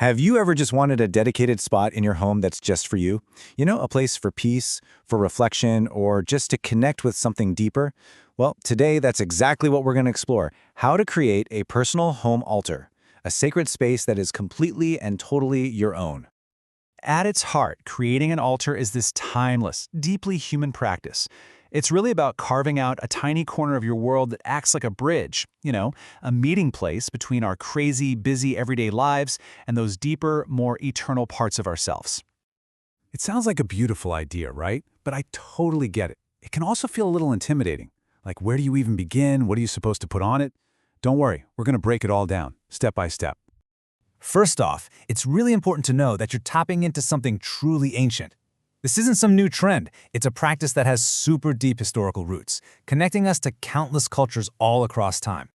Have you ever just wanted a dedicated spot in your home that's just for you? You know, a place for peace, for reflection, or just to connect with something deeper? Well, today that's exactly what we're going to explore. How to create a personal home altar, a sacred space that is completely and totally your own. At its heart, creating an altar is this timeless, deeply human practice. It's really about carving out a tiny corner of your world that acts like a bridge, a meeting place between our crazy, busy everyday lives and those deeper, more eternal parts of ourselves. It sounds like a beautiful idea, right? But I totally get it. It can also feel a little intimidating. Like, where do you even begin? What are you supposed to put on it? Don't worry, we're going to break it all down, step by step. First off, it's really important to know that you're tapping into something truly ancient. This isn't some new trend. It's a practice that has super deep historical roots, connecting us to countless cultures all across time.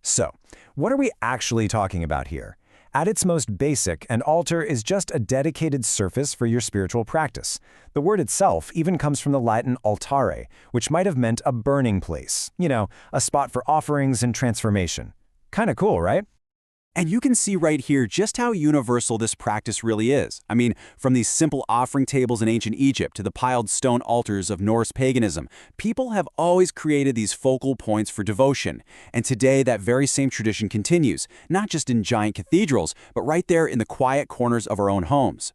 So, what are we actually talking about here? At its most basic, an altar is just a dedicated surface for your spiritual practice. The word itself even comes from the Latin altare, which might have meant a burning place. A spot for offerings and transformation. Kinda cool, right? And you can see right here just how universal this practice really is. I mean, from these simple offering tables in ancient Egypt to the piled stone altars of Norse paganism, people have always created these focal points for devotion. And today, that very same tradition continues, not just in giant cathedrals, but right there in the quiet corners of our own homes.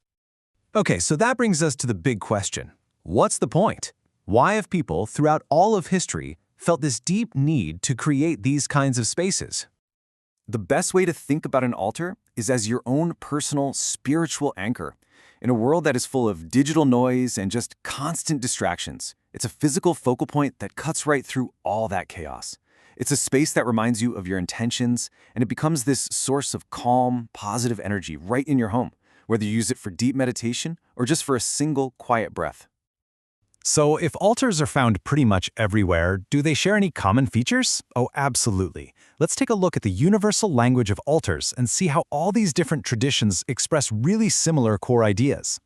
Okay, so that brings us to the big question. What's the point? Why have people throughout all of history felt this deep need to create these kinds of spaces? The best way to think about an altar is as your own personal spiritual anchor. In a world that is full of digital noise and just constant distractions, it's a physical focal point that cuts right through all that chaos. It's a space that reminds you of your intentions, and it becomes this source of calm, positive energy right in your home, whether you use it for deep meditation or just for a single quiet breath. So if altars are found pretty much everywhere, do they share any common features? Oh, absolutely. Let's take a look at the universal language of altars and see how all these different traditions express really similar core ideas.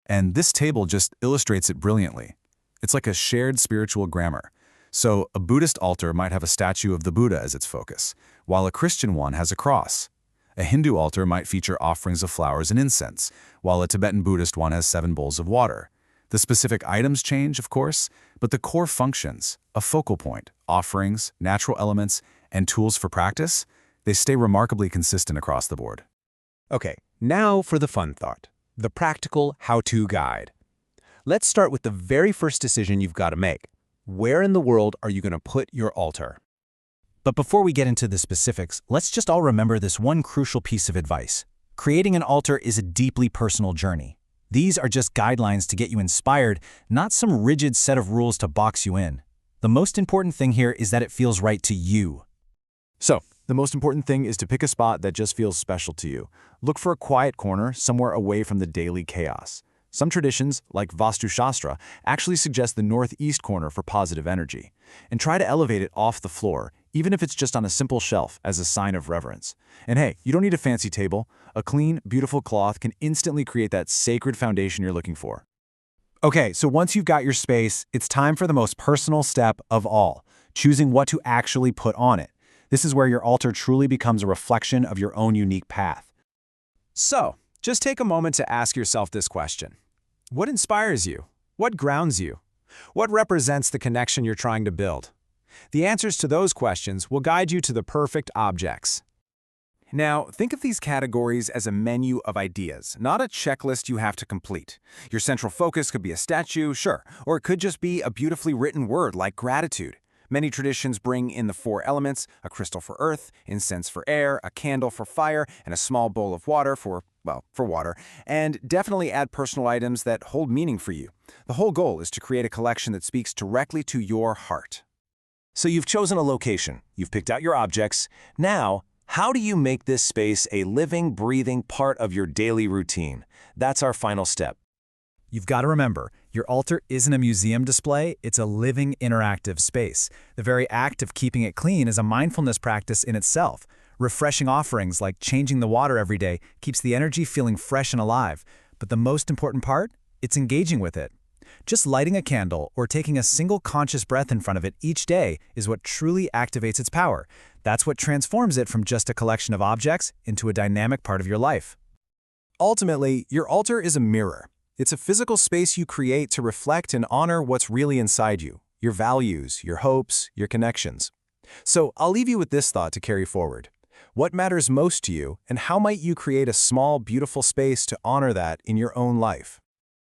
And this table just illustrates it brilliantly. It's like a shared spiritual grammar. So a Buddhist altar might have a statue of the Buddha as its focus, while a Christian one has a cross. A Hindu altar might feature offerings of flowers and incense, while a Tibetan Buddhist one has 7 bowls of water. The specific items change, of course, but the core functions, a focal point, offerings, natural elements, and tools for practice, they stay remarkably consistent across the board. Okay, now for the fun thought, the practical how-to guide. Let's start with the very first decision you've got to make. Where in the world are you going to put your altar? But before we get into the specifics, let's just all remember this one crucial piece of advice. Creating an altar is a deeply personal journey. These are just guidelines to get you inspired, not some rigid set of rules to box you in. The most important thing here is that it feels right to you. So, the most important thing is to pick a spot that just feels special to you. Look for a quiet corner somewhere away from the daily chaos. Some traditions, like Vastu Shastra, actually suggest the northeast corner for positive energy. And try to elevate it off the floor, even if it's just on a simple shelf as a sign of reverence. And hey, you don't need a fancy table. A clean, beautiful cloth can instantly create that sacred foundation you're looking for. Okay, so once you've got your space, it's time for the most personal step of all, choosing what to actually put on it. This is where your altar truly becomes a reflection of your own unique path. So, just take a moment to ask yourself this question. What inspires you? What grounds you? What represents the connection you're trying to build? The answers to those questions will guide you to the perfect objects. Now, think of these categories as a menu of ideas, not a checklist you have to complete. Your central focus could be a statue, sure, or it could just be a beautifully written word like gratitude. Many traditions bring in the 4 elements, a crystal for earth, incense for air, a candle for fire, and a small bowl of water for water, and definitely add personal items that hold meaning for you. The whole goal is to create a collection that speaks directly to your heart. So you've chosen a location, you've picked out your objects. Now, how do you make this space a living, breathing part of your daily routine? That's our final step. You've got to remember, your altar isn't a museum display, it's a living, interactive space. The very act of keeping it clean is a mindfulness practice in itself. Refreshing offerings like changing the water every day keeps the energy feeling fresh and alive. But the most important part? It's engaging with it. Just lighting a candle or taking a single conscious breath in front of it each day is what truly activates its power. That's what transforms it from just a collection of objects into a dynamic part of your life. Ultimately, your altar is a mirror. It's a physical space you create to reflect and honor what's really inside you, your values, your hopes, your connections. So I'll leave you with this thought to carry forward. What matters most to you, and how might you create a small, beautiful space to honor that in your own life?